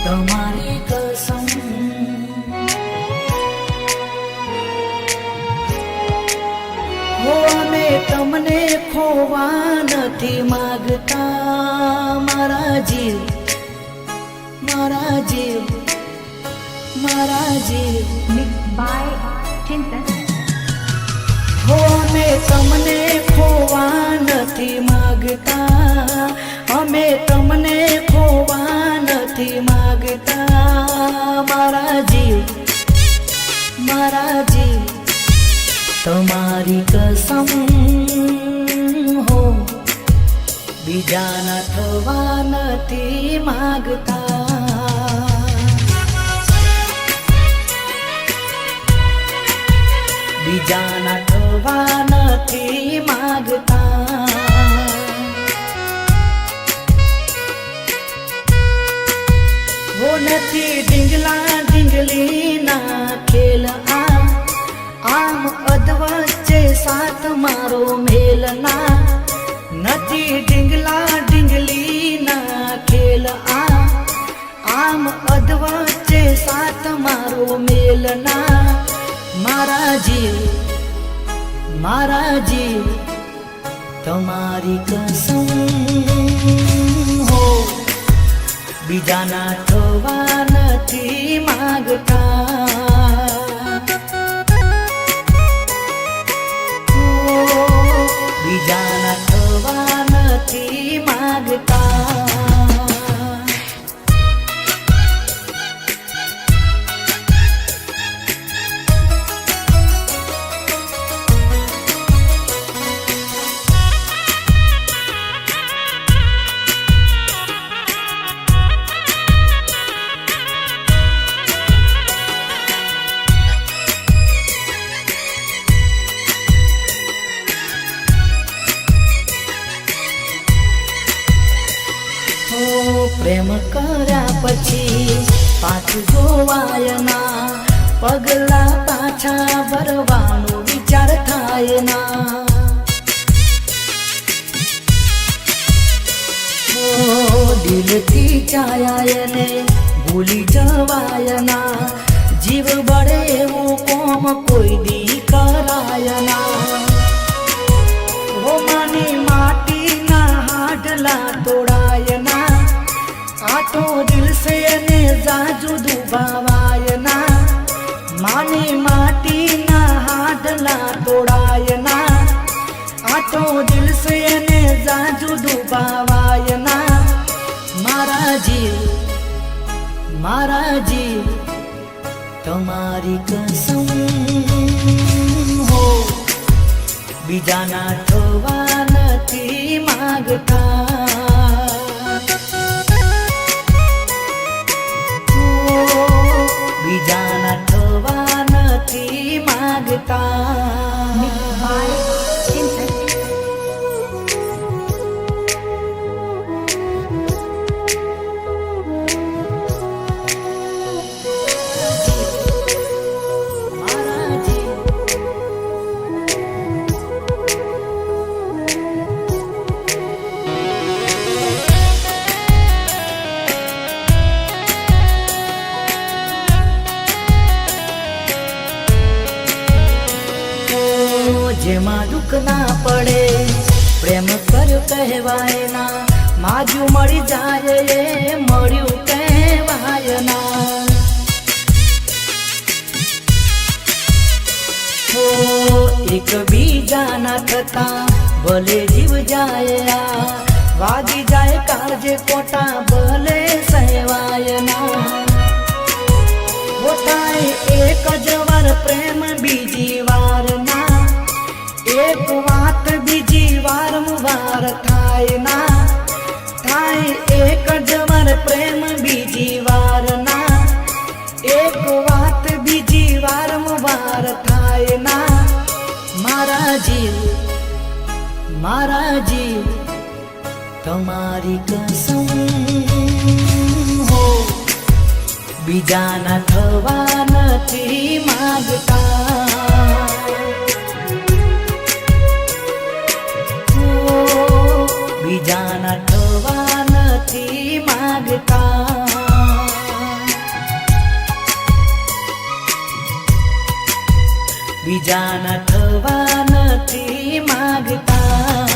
તમારી કસમ હો અમે તમને ખોવા નથી માગતા મારા જીવ મારા જીવ મારા જીવ by Chintan. હો અમે તમને ખોવા નથી માગતા અમે તમને ખોવા નથી માગતા મારા જીવ તમારી કસમ હો બીજાના થવા નથી માગતા બીજાના થવા નથી માગતા वो નથી ઢીંગલા ઢીંગલીના ખેલ આમ અધવચ્ચે સાથ મારો મેલના નથી ઢીંગલા ઢીંગલીના ખેલ આમ અધવચ્ચે સાથ મારો મેલના મારા જીવ તમારી કસમ હો બીજાના થવા નથી માગતા બીજાના થવા નથી માગતા પ્રેમ કર્યા પછી પાછું જોવાય ના પગલા પાછા ભરવાનો વિચાર થાય ના દિલથી ચાયા ને ભૂલી જવાય ના જીવ બળે એવું કોમ કોઈ દી કરાય ના હો માની માટીના હાડલા તોડાય ના आटो दिल से ने जाजू दुबावाय ना मानी माटी ना हाडला तोड़ाय ना आटो दिल से ने जाजू दुबावाय ना मारा जीव तुम्हारी कसम हो बीजाना थवा નથી मागता બીજાના થવા નથી માગતા By Chintan. મારા જીવ જેમાં દુઃખ ના પડે પ્રેમ કર્યો કહેવાય ના માજુ મળી જાય એ મળ્યું કહેવાય ના હો એક બીજાના થતા ભલે જીવ જાય વાગી જાય કાળજે કોટા ભલે સહેવાય ના થાય એક જ વાર પ્રેમ બીજી વાર ના એક વાત બીજી વારંવાર થાય ના થાય એક જ વાર પ્રેમ બીજી વાર ના એક વાત બીજી વારંવાર થાય ના મારા જીવ તમારી કસમ હો બીજાના થવા નથી માગતા બીજાના થવા નથી માગતા બીજાના થવા નથી માગતા